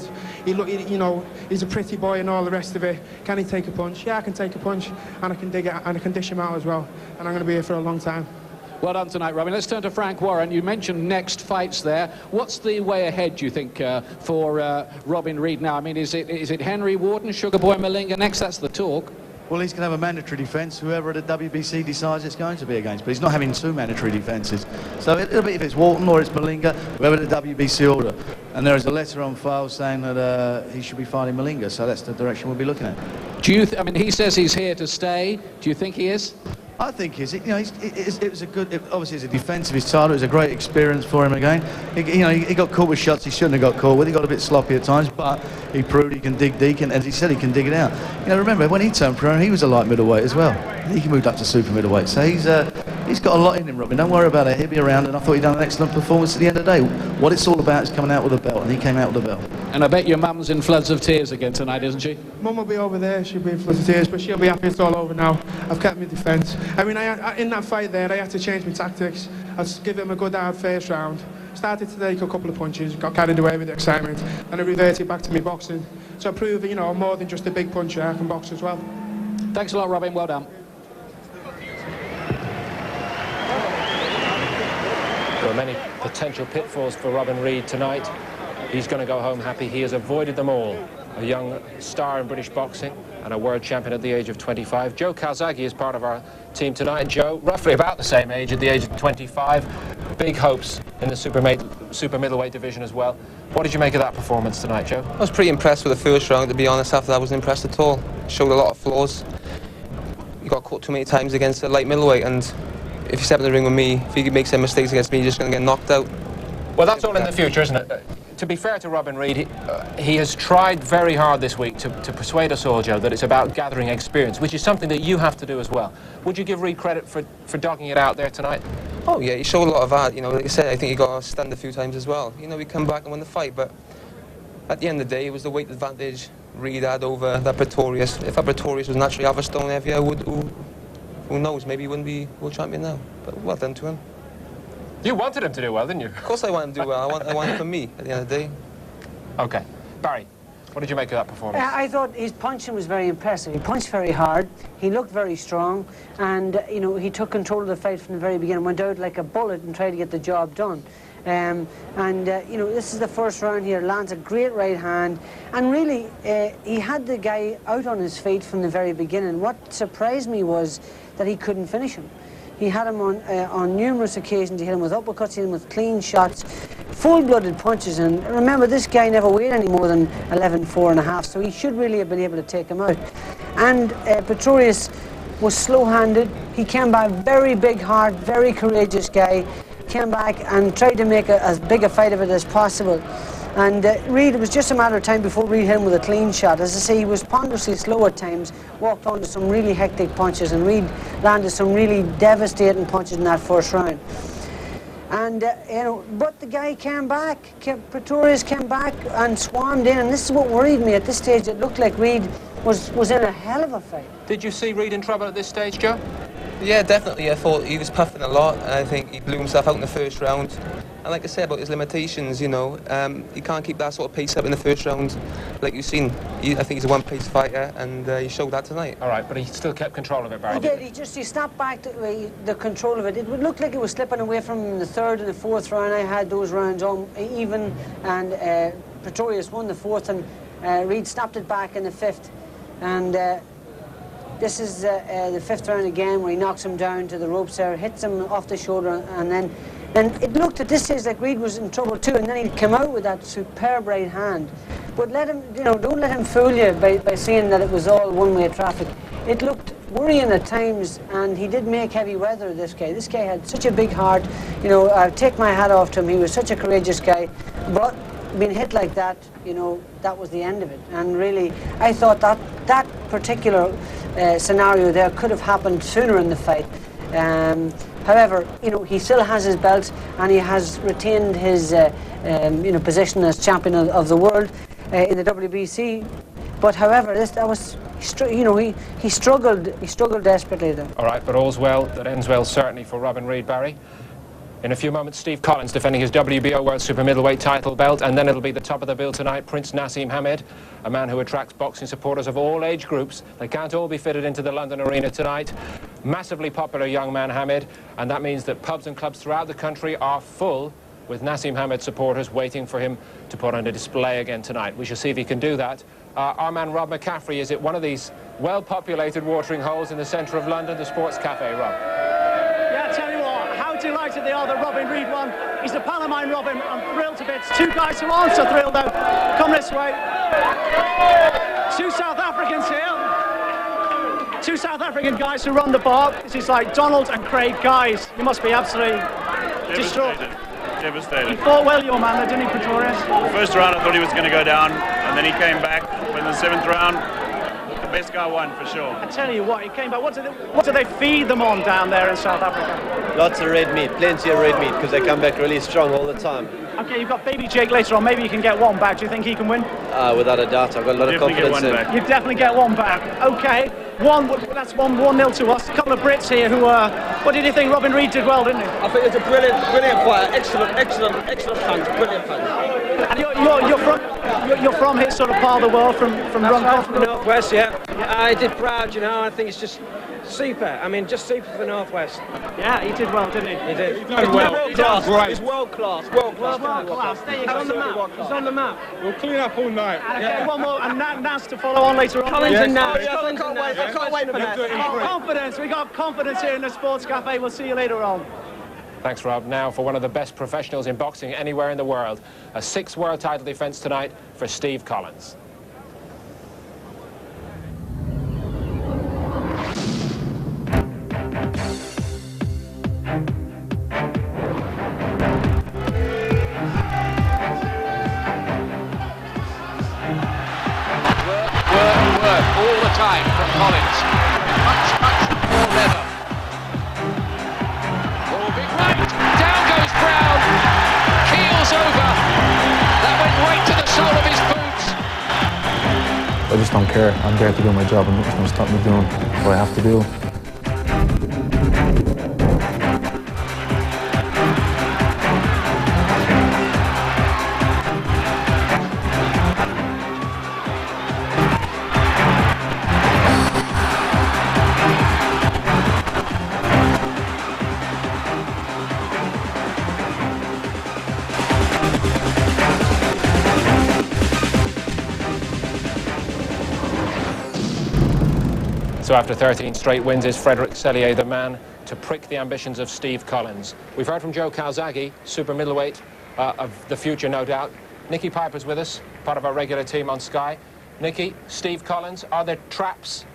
he's a pretty boy" and all the rest of it. Can he take a punch? Yeah, I can take a punch, and I can dig it, and I can dish him out as well. And I'm going to be here for a long time. Well done tonight, Robin. Let's turn to Frank Warren. You mentioned next fights there. What's the way ahead, do you think, for Robin Reid now? I mean, is it Henry Wharton, Sugar Boy Malinga next? That's the talk. Well, he's going to have a mandatory defence, whoever the WBC decides it's going to be against. But he's not having 2 mandatory defences. So it'll be if it's Wharton or it's Malinga, whoever the WBC order. And there is a letter on file saying that he should be fighting Malinga. So that's the direction we'll be looking at. Do you? I mean, he says he's here to stay. Do you think he is? I think he's, it was a good, obviously it's a defence of his title. It was a great experience for him again. He got caught with shots he shouldn't have got caught with. He got a bit sloppy at times, but he proved he can dig deep, and as he said, he can dig it out. Remember when he turned pro, he was a light middleweight as well. He moved up to super middleweight, so he's got a lot in him, Robin. Don't worry about it. He'll be around, and I thought he'd done an excellent performance at the end of the day. What it's all about is coming out with a belt, and he came out with a belt. And I bet your mum's in floods of tears again tonight, isn't she? Mum will be over there. She'll be in floods of tears, but she'll be happy it's all over now. I've kept my defence. I mean, in that fight there, I had to change my tactics. I'd give him a good hard first round. Started to take a couple of punches, got carried away with the excitement, and I reverted back to me boxing. So I proved, I'm more than just a big puncher, I can box as well. Thanks a lot, Robin. Well done. There are many potential pitfalls for Robin Reid tonight. He's going to go home happy. He has avoided them all. A young star in British boxing and a world champion at the age of 25. Joe Calzaghe is part of our team tonight. Joe, roughly about the same age, at the age of 25. Big hopes in the super middleweight division as well. What did you make of that performance tonight, Joe? I was pretty impressed with the first round, to be honest. After that, I wasn't impressed at all. Showed a lot of flaws. He got caught too many times against a light middleweight, and if he stepped in the ring with me, if he makes any mistakes against me, he's just going to get knocked out. Well, that's all in the future, isn't it? To be fair to Robin Reid, he has tried very hard this week to persuade us all, Joe, that it's about gathering experience, which is something that you have to do as well. Would you give Reid credit for dogging it out there tonight? Oh yeah, he showed a lot of heart. Like I said, I think he got stunned a few times as well. He come back and win the fight, but at the end of the day, it was the weight advantage Reid had over that Pretorious. If that Pretorious was naturally half a stone heavier, who knows, maybe he wouldn't be world champion now. But well done to him. You wanted him to do well, didn't you? Of course I want him to do well. I want it for me at the end of the day. OK. Barry, what did you make of that performance? I thought his punching was very impressive. He punched very hard. He looked very strong. And, he took control of the fight from the very beginning, went out like a bullet and tried to get the job done. This is the first round here. Lands a great right hand. And really, he had the guy out on his feet from the very beginning. What surprised me was that he couldn't finish him. He had him on numerous occasions. He hit him with uppercuts, he hit him with clean shots, full-blooded punches. And remember, this guy never weighed any more than 11.4½, so he should really have been able to take him out. And Pretorious was slow-handed. He came back very big heart, very courageous guy. Came back and tried to make as big a fight of it as possible. And Reid, it was just a matter of time before Reid hit him with a clean shot. As I say, he was ponderously slow at times, walked onto some really hectic punches, and Reid landed some really devastating punches in that first round. And, but the guy came back, Pretorious came back and swarmed in, and this is what worried me at this stage. It looked like Reid was in a hell of a fight. Did you see Reid in trouble at this stage, Joe? Yeah, definitely. I thought he was puffing a lot. I think he blew himself out in the first round. And like I said about his limitations, he can't keep that sort of pace up in the first round. Like you've seen, I think he's a one-pace fighter, and he showed that tonight. All right, but he still kept control of it, Barry. He did. He snapped back to the control of it. It would look like it was slipping away from him in the third and the fourth round. I had those rounds on even, and Pretorious won the fourth, and Reid snapped it back in the fifth. And this is the fifth round again, where he knocks him down to the ropes there, hits him off the shoulder, and then it looked at this stage like Reid was in trouble too, and then he came out with that superb right hand. But let him, don't let him fool you by saying that it was all one-way traffic. It looked worrying at times, and he did make heavy weather, this guy. This guy had such a big heart. I take my hat off to him. He was such a courageous guy. But being hit like that, you know, that was the end of it. And really, I thought that that particular scenario there could have happened sooner in the fight. However, you know, he still has his belt and he has retained his you know, position as champion of the world in the WBC. But however, you know, he struggled desperately there. All right, but all's well that ends well, certainly for Robin Reid, Barry. In a few moments, Steve Collins defending his WBO World Super Middleweight title belt, and then it'll be the top of the bill tonight, Prince Naseem Hamed, a man who attracts boxing supporters of all age groups. They can't all be fitted into the London Arena tonight. Massively popular young man, Hamed, and that means that pubs and clubs throughout the country are full with Naseem Hamed supporters waiting for him to put on a display again tonight. We shall see if he can do that. Our man Rob McCaffrey is at one of these well-populated watering holes in the centre of London, the Sports Cafe. Rob. Yeah, I tell you what, how delighted they are that Robin Reid won. He's a pal of mine, Robin. I'm thrilled to bits. Two guys who aren't so thrilled, though. Come this way. Two South Africans here. Two South African guys who run the bar. This is like Donald and Craig guys. You must be absolutely distraught. Devastated. He fought well, your man, didn't he, Pretorious? First round, I thought he was going to go down, and then he came back. But in the 7th round, the best guy won for sure. I tell you what, he came back. What do they feed them on down there in South Africa? Lots of red meat, plenty of red meat, because they come back really strong all the time. Okay, you've got Baby Jake later on. Maybe you can get one back. Do you think he can win? Without a doubt, I've got a lot of confidence in him. You definitely get one back. Okay, that's 1-0 to us. A couple of Brits here who what did you think? Robin Reid did well, didn't he? I think it's a brilliant fight. Excellent punch, brilliant punch. And you're from here, sort of part of the world, from Runcorn? From the Northwest, yeah. I did proud, you know. I think it's just super. I mean, just super for the Northwest. Yeah, he did well, didn't he? He did. He's done well. He's world class. He's world class. World class. There you go. He's on the map. He's on the map. We'll clean up all night. And okay, one more, and Nas to follow on later on. Collins and Nas. I can't wait for that. Confidence. We got confidence here in the Sports Cafe. We'll see you later on. Thanks, Rob. Now for one of the best professionals in boxing anywhere in the world, a 6th world title defence tonight for Steve Collins. Work all the time from Collins. Much more leather. Oh, big right. Down goes Brown. Keels over. That went right to the sole of his boots. I just don't care. I'm there to do my job and nothing's going to stop me doing what I have to do. So after 13 straight wins, is Frederick Sellier the man to prick the ambitions of Steve Collins? We've heard from Joe Calzaghe, super middleweight of the future, no doubt. Nicky Piper's with us, part of our regular team on Sky. Nicky, Steve Collins, are there traps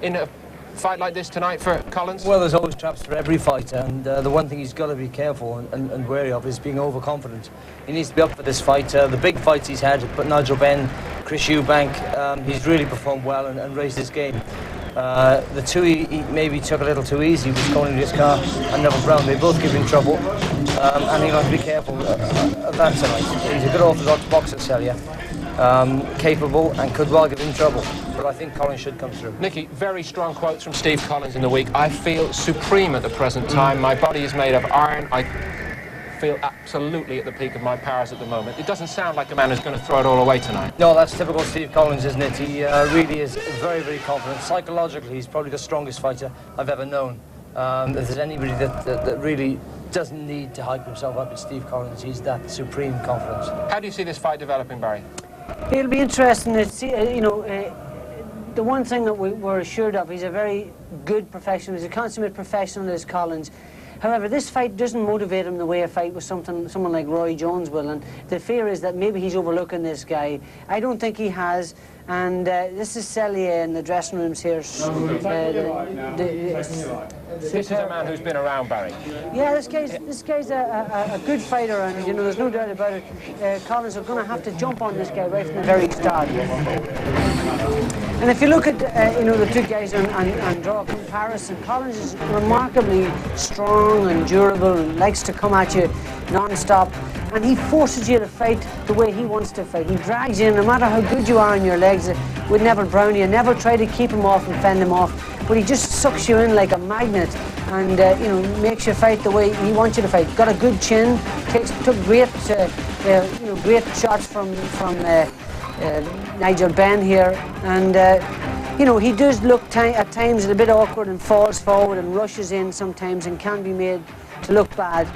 in a fight like this tonight for Collins? Well, there's always traps for every fighter, and the one thing he's got to be careful and wary of is being overconfident. He needs to be up for this fight. The big fights he's had, but Nigel Benn, Chris Eubank, he's really performed well and raised his game. The two he maybe took a little too easy was Coney Discar and Neville Brown. They both give him trouble, and he'll have to be careful of that tonight. He's a good orthodox boxer, Sellier, capable and could well give him trouble. But I think Collins should come through. Nicky, very strong quotes from Steve Collins in the week. I feel supreme at the present time. My body is made of iron. I feel absolutely at the peak of my powers at the moment. It doesn't sound like a man who's going to throw it all away tonight. No, that's typical Steve Collins, isn't it? He really is very, very confident. Psychologically, he's probably the strongest fighter I've ever known. If there's anybody that really doesn't need to hype himself up, it's Steve Collins. He's that supreme confidence. How do you see this fight developing, Barry? It'll be interesting to see, you know, the one thing that we're assured of, he's a very good professional. He's a consummate professional, is Collins. However, this fight doesn't motivate him the way a fight with someone like Roy Jones will, and the fear is that maybe he's overlooking this guy. I don't think he has, and this is Cellier in the dressing rooms here. This is a man who's been around, Barry. Yeah, this guy's a good fighter, and you know, there's no doubt about it. Collins are going to have to jump on this guy right from the very start. And if you look at you know, the two guys and draw a comparison, Collins is remarkably strong and durable and likes to come at you non-stop, and he forces you to fight the way he wants to fight. He drags you in, no matter how good you are on your legs, would never brown you, never try to keep him off and fend him off, but he just sucks you in like a magnet and you know, makes you fight the way he wants you to fight. Got a good chin, took great you know, great shots from Nigel Benn here, and you know, he does look at times a bit awkward and falls forward and rushes in sometimes and can be made to look bad.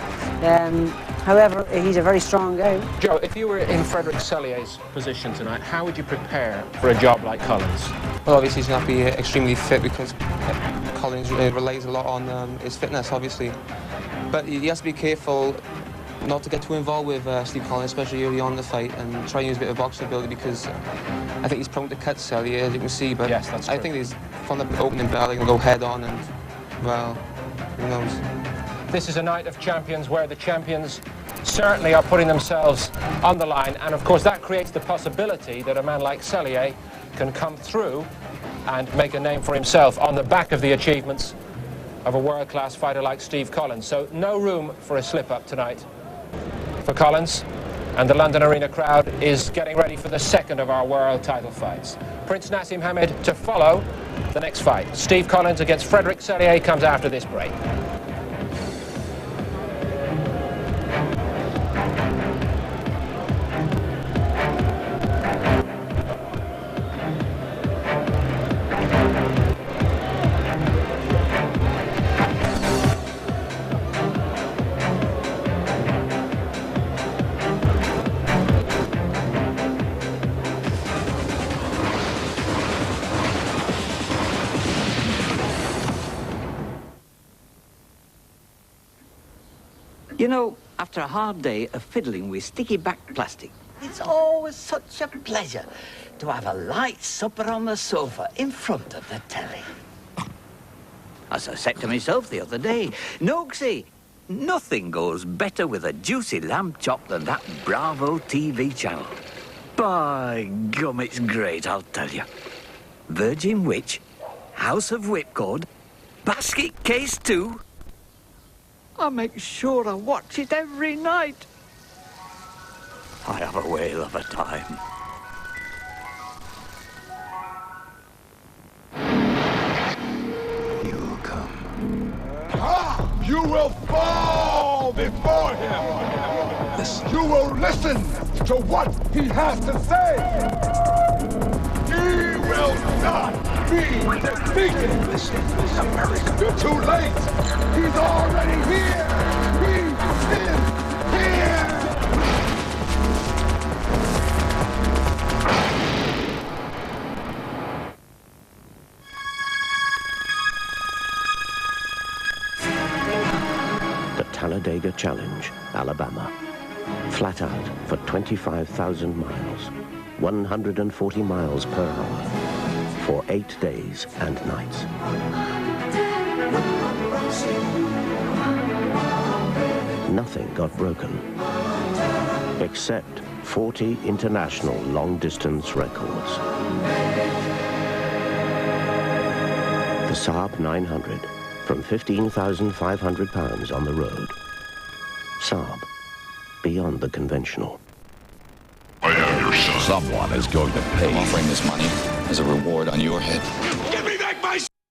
However, he's a very strong guy. Joe, if you were in Frederick Cellier's position tonight, how would you prepare for a job like Collins? Well, obviously he's going to be extremely fit because Collins relies a lot on his fitness, obviously. But he has to be careful not to get too involved with Steve Collins, especially early on in the fight, and try and use a bit of boxing ability, because I think he's prone to cut Cellier, as you can see. But yes, that's true. I think he's from the opening bell, he can go head on, and well, who knows. This is a night of champions where the champions certainly are putting themselves on the line, and of course that creates the possibility that a man like Cellier can come through and make a name for himself on the back of the achievements of a world-class fighter like Steve Collins. So no room for a slip-up tonight for Collins, and the London Arena crowd is getting ready for the second of our world title fights. Prince Nassim Hamed to follow the next fight. Steve Collins against Frederick Cellier comes after this break. You know, after a hard day of fiddling with sticky-back plastic, it's always such a pleasure to have a light supper on the sofa in front of the telly. As I said to myself the other day, Noxie, nothing goes better with a juicy lamb chop than that Bravo TV channel. By gum, it's great, I'll tell you. Virgin Witch, House of Whipcord, Basket Case 2... I make sure I watch it every night. I have a whale of a time. You will come. You will fall before him. Listen. You will listen to what he has to say. He will not be defeated. Listen, America. You're too late. He's already here. He is here. The Talladega Challenge, Alabama. Flat out for 25,000 miles, 140 miles per hour, for 8 days and nights. Nothing got broken, except 40 international long-distance records. The Saab 900, from 15,500 pounds on the road. Saab, beyond the conventional. I am your son. Someone is going to pay. I'm offering this money as a reward on your head.